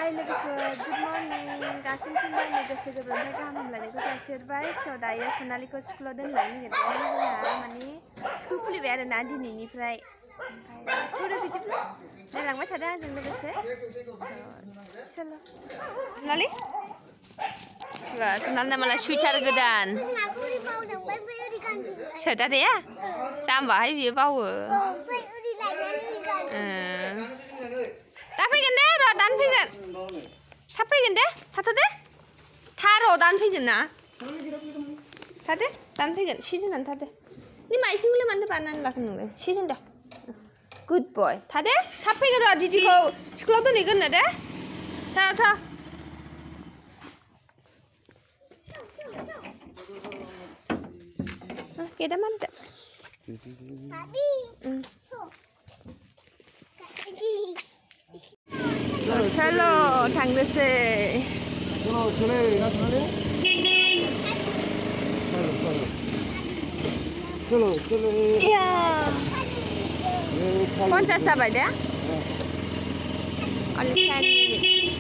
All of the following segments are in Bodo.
हाय लोगोफोर गुड मर्निं दासिम फुंजानि गोसो गोरबोनिफ्राय गाहाम हामलायनायखौ जासिहरबाय स' दायो सनालिखौ स्कुलाव दोनलांनो नागिरदों जोंहा माने स्कुल खुलिबाय आरो ना दिनैनिफ्राय ओमफ्राय थौदो बिदिब्ला नायलांबाय थादों आंजों लोगोसे चलो सनालि सनालिना मालाय सुइटार गोदान सोदा दे जाम्बाहाय बियो बावो दा फैगोन दे र' दानो फैगोन थाब फैगोन दे थाथ'दे र' दानो फैगोन ना थादे दानो फैगोन सिजोनानो थादे नि माइथिंखौलाय मानो बानायनानै लाखो नोंलाय सिजोन दा गुड बय थादे थाब फैगोन र' दिदिखौ स्कुलाव दोनहैगोन नो दे था गेदा मानदो चलो थांनोसै पन्सास जाबाय दे only 10 minutes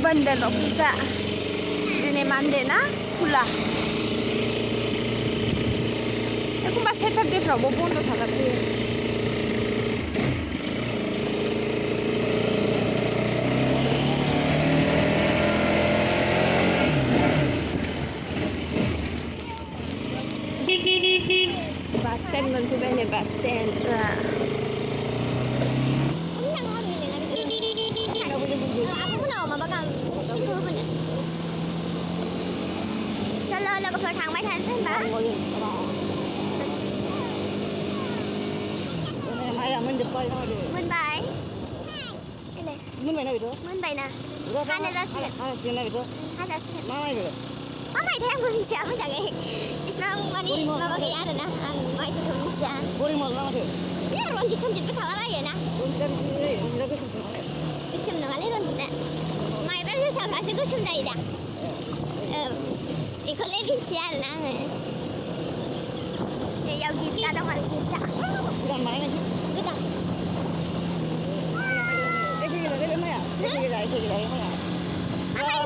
bundle office दिनै मानदे ना खुला एखमबा सेटारडेफ्रावबो बन्द थाना फैयो बास स्टेन्ड मोनफैबाय नै बास स्टेन्डआ चलो लोगोफोर थांबाय थानोसै होनबा मोनबाय मोनबायना हानो जासिगोन हाजासिगोन मा माइथाय आंबो मिथिया मोजाङै इसिबां माने माबा गैया आरोना आं माइफोरखौ मिथिया बे रनजितबो थालाबायो ना गोसोम नङालै रनजितआ माइब्रा जोसाफ्रासो गोसोम जायो दा बेखौलाय मिथिया आरोना आङो बेयाव गिर्जा दं आरो गिर्जा गोदान बानायनायसो गोदान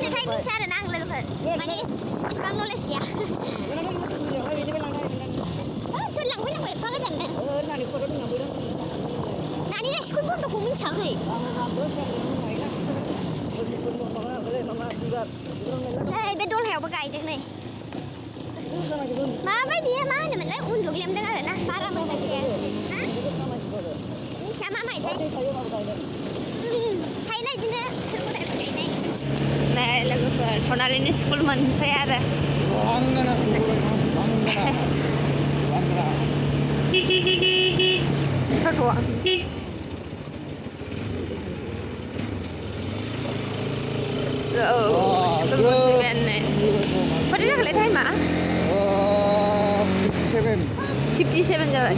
नाथाय मिथिया आरोना आं लोगोफोर माने इसिबां नलेज गैया सोर लांफैनांगौ एफा गोदाननो नानिना स्कुल बन्द'खौ मिथियाखै बे दलहायावबो गायदों नै माबाय बियो मा होनोमोनलाय उन्दुग्लेमदों आरोना बारा मोजां गैया मिथिया मा माइथाय थायोना बिदिनो सोरबा गायनाय नै लोगोफोर सनालिनि स्कुल मोनसै आरो स्कुल मोनफैबाय नै कति जाखोलाय टाइमा 57 जाबाय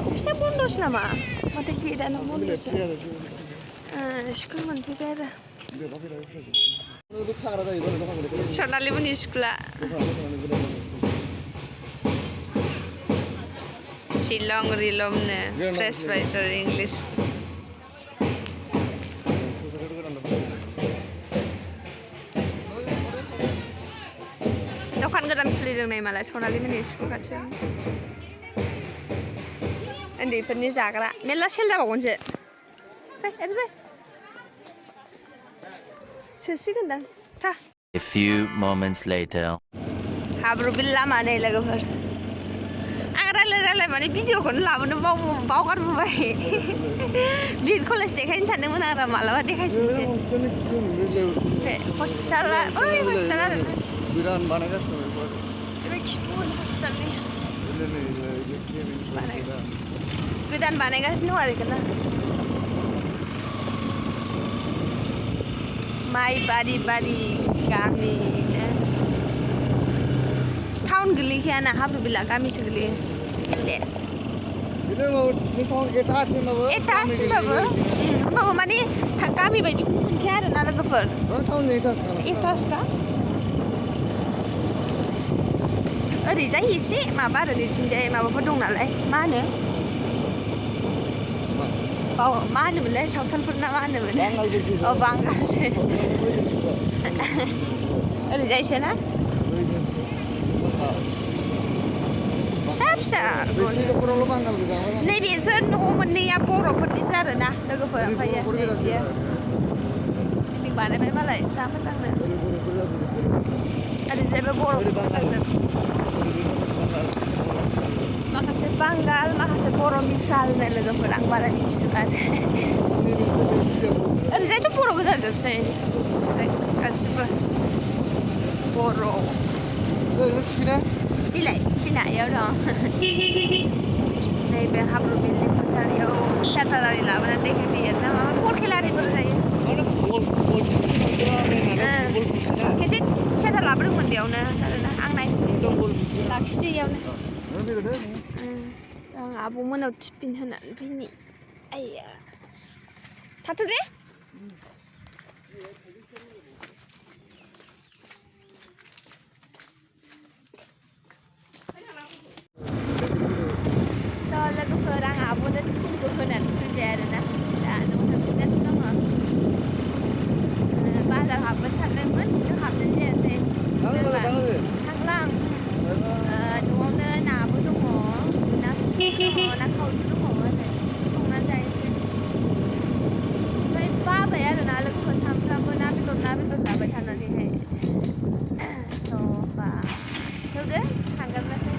अफिसा बन्द'सो नामा माथो गेटआनो बन्द'सो स्कुल मोनफैबाय आरो सनालिमोननि स्कुला शिलं रिलमनो फ्रेश राइटार इंलिश दखान गोदान खुलिदों नै मालाय सनालिमोननि स्कुल खाथियाव उन्दैफोरनि जाग्रा मेरला सेल जाबावगोनसो फै सोसिगोनदां था A few moments later हाब्रु लामा नै लोगोफोर आं रायलाय माने भिडिअखौनो लाबोनो बावगारबोबाय बिएड कलेज देखायनो सानदोंमोन आरो मालाबा देखायफिनसै हस्पिटाला ओइ हस्पिटाल आरो गोदान बानायगासिनो दं आरो बेखौनो माइ बारि गामि टाउन गोलैखायाना हाब्रुबिला गामिसो गोलैयो होमबाबो माने गामि बायदि मोनखाया आरोना लोगोफोर एटाचखा ओरैजाय एसे माबा आरो ओरैथिंजाय माबाफोर दं नालाय मा होनो मा होनोमोनलाय सावथालफोर ना मा होनोमोन बांगालसो ओरैजायसो ना फिसा फिसा नैबेसो न' मोननैया बर'फोरनिसो आरोना लोगोफोर ओमफ्रायो बियो बिल्डिं बानायबाय मालाय जा मोजांनो ओरैजायबो बर'फोर माखासे बांगाल माखासे बर' मिसालनो लोगोफोर आं बारा मिथिजोबा ओरैजायथ' बर' गोजा जोबसै गासिबो बर' बिलाइ स्पिना इयाव दं नैबे हाब्रु बिल्डिं फोथारियाव थियाटार आरि लाबोनानै देखायफैयो ना माबा बल खेला आरिफोर जायो खेनसे थियाटार लाबोदोंमोन बेयावनो आरोना आं नायनो लाखिदो इयावनो आं आब'मोनाव टिफिन होनानै फैनि आइया थाथ' दे लोगोफोर आं आब'नो टिफिनखौ होनानै फैबाय आरोना दा न'आव थांगासिनो दङ बाजार हाबनो सानदोंमोन खिन्थु हाबनाय जायासै थांला आं न'आवनो नाबो दङ ना सुल दङ ना खावै दङ आरो संनानै जायोसै ओमफ्राय बाबाय आरोना लोगोफोर सानफ्रामबो ना बेदर जाबाय थानानैहाय बा होगो थांगोननोसै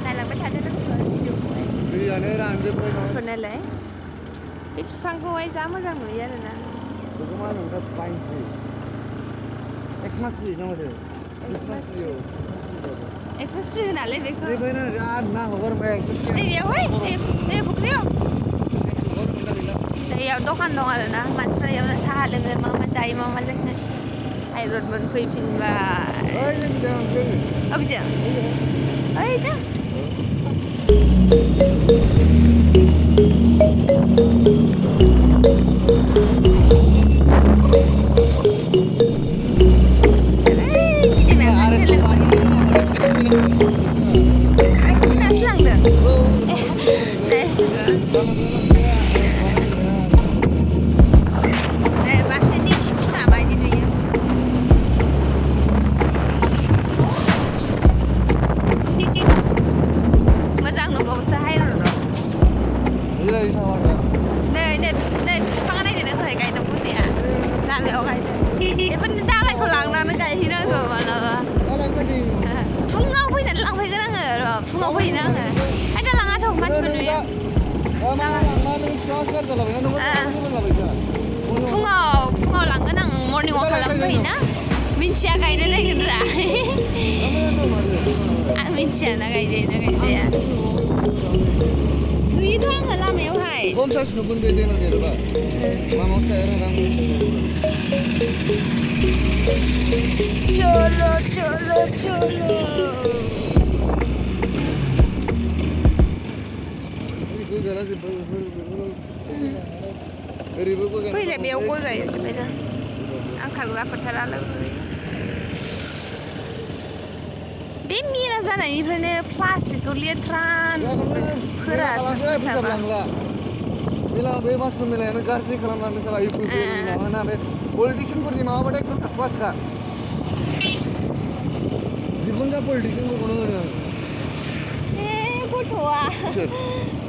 नायलांबाय थादो लोगोफोर भिडिअखौहाय दैयानो रानजोब्बाय फोरनालाय बे बिफांखौहाय जा मोजां नुयो आरोना बेखौ मा होनोमोनथाय पाइन ट्रि एक्समास ट्रि ना माथो एक्समास ट्रि होनालै बेखौ बेबायदिनो बिराद ना हगारबाय नैबेयावहाय नै फुख्रियाव नैयाव दखान दं आरोना मानसिफ्रा इयावनो साहा लोङो मा जायो मा लोङो हाइरड मोनफैफिनबाय अबेजों ओइजों बेफोरनि दालायखौ लांनानै गायहैनांगौ मालाबा फुङाव फैनानै लांफैगोन आङो र' फुङाव फैयोना आङो आयदा लाङाथ' मानसिफोर नुयो फुङाव लांगोन आं मर्निं वाक खालामफैयोना मिन्थिया गायनो नागिरला आं मिन्थियाना गायजायोना गायजाया नुयोथ' आङो लामायावहाय चलो चलो चलो फैलाय बेयाव गय गायजोब्बायना आंखालग्रा फोथारा लोगो बे मेला जानायनिफ्रायनो प्लास्टिकखौ लेथ्रा फोरासो फोसाबा बे मासरुम मेलायानो गाज्रि खालामनानै साला इउपिपिएलनि माबाना बे पलिटिशियानफोरनि माबाबाथाय एकदम थाखुवासोखा दिहुनजा पलिटिशियानफोरखौनो होनो गथ'आ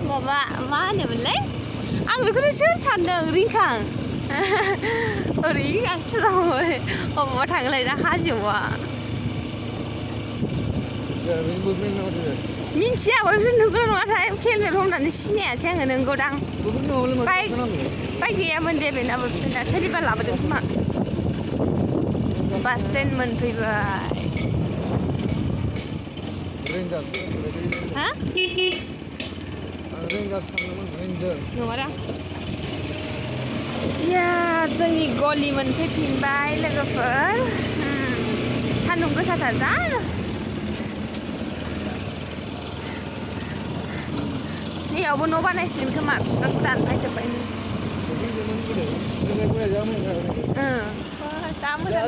माबा मा होनोमोनलाय आं बेखौनो सोर सानदों रिंखां ओरै गासिबो दङ अबावबा थांलायना हाजोआ मिन्थिया बयबो नुगोन नङाथाय हेलमेट हमनानै सिनायासै आङो नोंगौदां बाइक गैयामोन दे बेनाबो बिसोरना सोरनिबा लाबोदों खोमा बास स्टेन्ड मोनफैबाय हा नङादां या जोंनि गलि मोनफैफिनबाय लोगोफोर सान्दुं गोसाथार जा नैयावबो न' बानायसिगोन खोमा बिफांखौ दानफायजोब्बायनो जा मोजां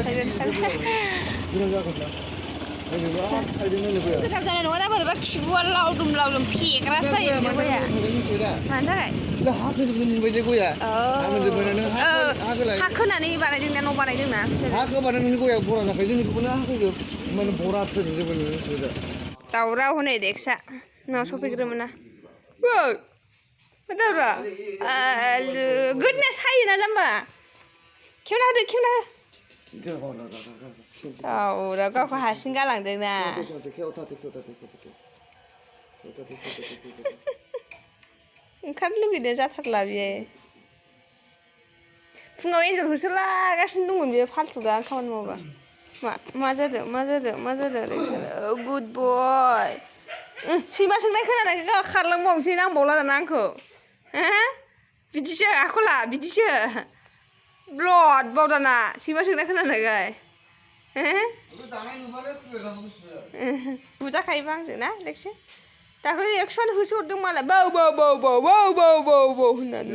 गोथाव जानाय नङा दा बोरैबा खिबुआ लावदुम फेग्रासो जायो बे गया मानि थाखाय हा खोनानै बानायदों ना न' बानायदों ना हा खोबानो नोंनि गया बरा जाखायो जोंनिखौबो हाखोजोब माने बरा थोजोबो नोङो दावराव हनै देखसा न' सफैग्रोमोना दावरा गोदना सायोना जाम्बा खेवना होदो दावरा गावखौ हारसिं गालांदों ना ओंखारनो लुगैदों जाथारला बियो फुङाव एन्जर होसोलागासिनो दंमोन बियो फाल्थुगा खामानि मावबा मा जादों गुड बय सैमा सोंनाय खोनानायखौ गाव खारलांबावनोसै नांबावला दाना आंखौ बिदिसो आखला बिदिसो ब्लड बावदाना सैमा सोंनाय खोनानायखाय बुजाखायोबा आंजों ना लेखसो दाख्लै एक्स'आनो होसोहरदों मालाय बाव होननानै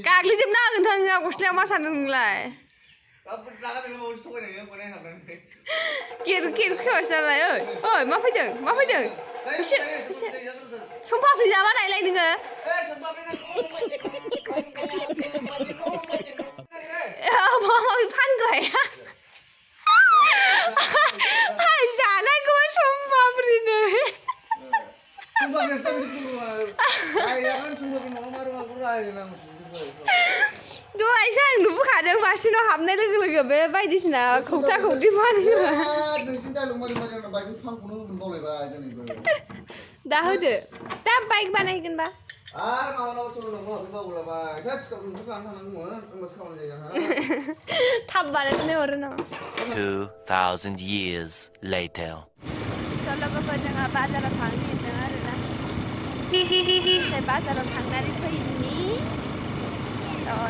गाग्लिजोबना होगोन नोंहा गस्लायाव मा सानदों नोंलाय खेवासै नालाय ओइ मा फैदों समफाफ्रि जाबा नायलाय नोङो माबा माबि फानग्राया जानायखौ समफाफ्रिनो दहायसो आं नुबोखादों बासिनाव हाबनाय लोगो लोगो बे बायदिसिना खौथा खौथि फानग्रा दा होदो दा बाइक बानायगोनबा थाब बानायनानै हरो नामा 2000 years later लोगोफोर जोंहा बाजाराव थांनो नागिरदों आरोना बाजाराव थांनानै फैनि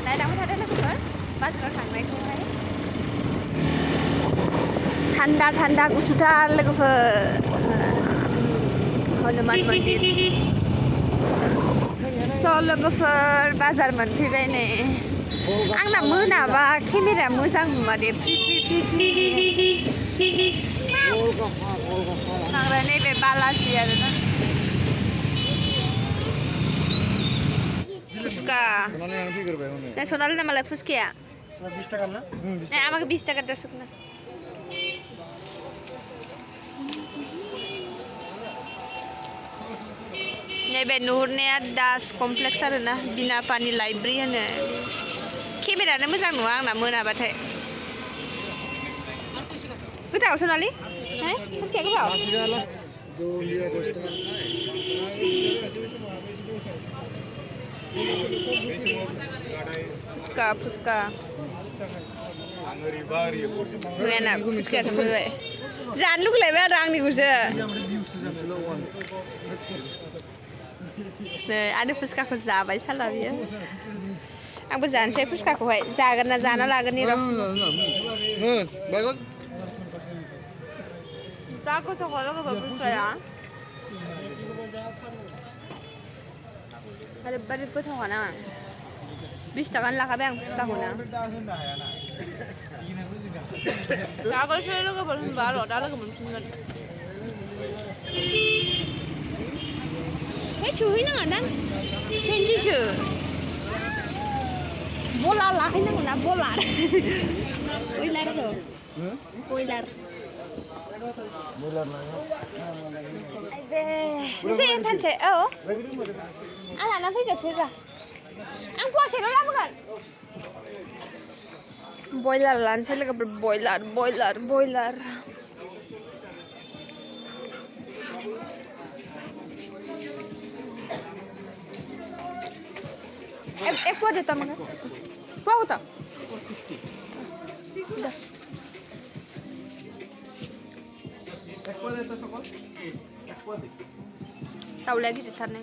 नायलांबाय थादो लोगोफोर बाजाराव थांनायखौहाय थान्दा गुसुथार लोगोफोर हनुमान मन्दिर लोगोफोर बाजार मोनफैबाय नै आंना मोनाबा केमेराया मोजां नुवा दे बांद्राय नैबे बालासि आरोना फुसका सनालि ना मालाय फुसकाया 20 টাকা না আমাকে 20 টাকা দর্শক না नैबे नुहुरनाया दास कमप्लेक्स आरोना बिना पानि लाइब्रेरि होनो केमेरायानो मोजां नुवा आंना मोनाबाथाय गोथाव सनालि फुसकाया गोथाव फुसका नुयाना फुसकाया सफैबाय जानो लुगैलायबाय आरो आंनिखौसो नै आरो फुसकाखौ जाबाय साला बियो आंबो जानोसै फुसकाखौहाय जागोन ना जाना लागोन र' जा गोथाव लोगोफोर फुसकाया ओरैबायदि गोथावानो 20 टाकानि लाखाबाय आं फुसकाखौनो जागोनसै लोगोफोर होनबा र' दा लोगो मोनफिनगोन सहैनाङा दा सेन्टिसो बलार लाहैनांगौ ना बलार बयलार एसे एन्थानसै औ आं लाना फैगासै र' आं फवासेल' लाबोगोन बयलार लानोसै लोगोफोर बयलार एक पुआ देता मगर पुआ होता 60 एक पुआ देता सकल एक पुआ दे तावला गिदिरथारनो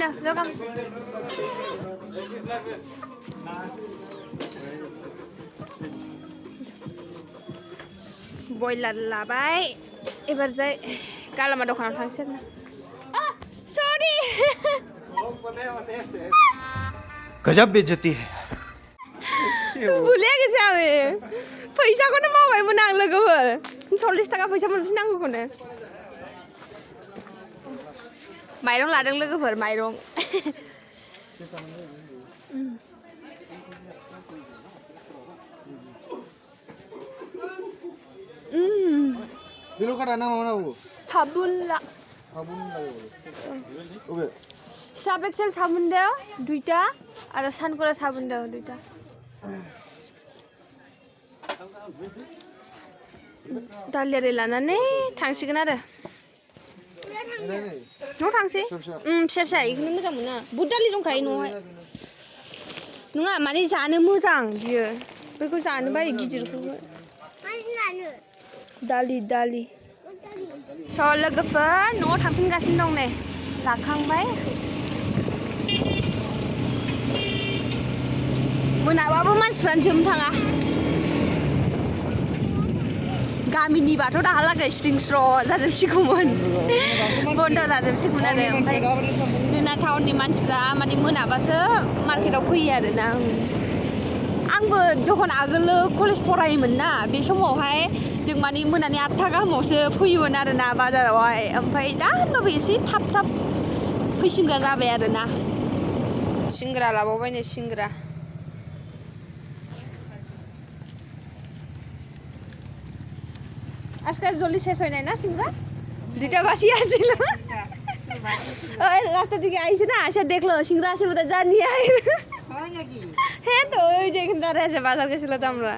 ना रगाम बयलार लाबाय एबार जाय गालामा दखानाव थांसै आरोना सरि गजब बेइज्जती है भुले गेছে আমি फैसाखौनो मावबायमोन आं लोगोफोर 40 टाका फैसा मोनफिननांगौखौनो माइरं लादों लोगोफोर माइरं बिलो का दाना माना वो साबुन ला साबुन लायो ओके साब एक्सेल साबुन दो दुइटा आरो सानकरा साबुन दो दुइटा दालियारि लानानै थांसिगोन आरो न' थांसै फिसा फिसा इखौनो मोजां मोना बुट दालि दंखायो न'आवहाय नङा माने जानो मोजां बियो बेखौ जानो बायो गिदिरखौबो दालि दालि स' लोगोफोर न'आव थांफिनगासिनो दं नै लाखांबाय मोनाबाबो मानसिफ्रानो जोबनो थाङा गामिनिबाथ' दाहालागै स्रिं स्र' जाजोबसिगौमोन बन्द' जाजोबसिगौमोन आरो ओमफ्राय जोंना टाउननि मानसिफ्रा माने मोनाबासो मार्केटाव फैयो आरोना आंबो जखन आगोलो कलेज फरायोमोन ना बे समावहाय जों माने मोनानि 8टा गाहामावसो फैयोमोन आरोना बाजारावहाय ओमफ्राय दा होनबाबो एसे थाब थाब फैसिनग्रा जाबाय आरोना सिंग्रा लाबावबायनो सिंग्रा আজকে জলদি শেষ হয় নাই না সিংহা দুইটা বাসি আছিল ওই রাস্তা থেকে আইছে না আসে দেখলো সিংহা আসে বোধহয় জানি আই হয় নাকি হ্যাঁ তো ওই যে এখানে দাঁড়িয়ে আছে বাজার গেছিল তো আমরা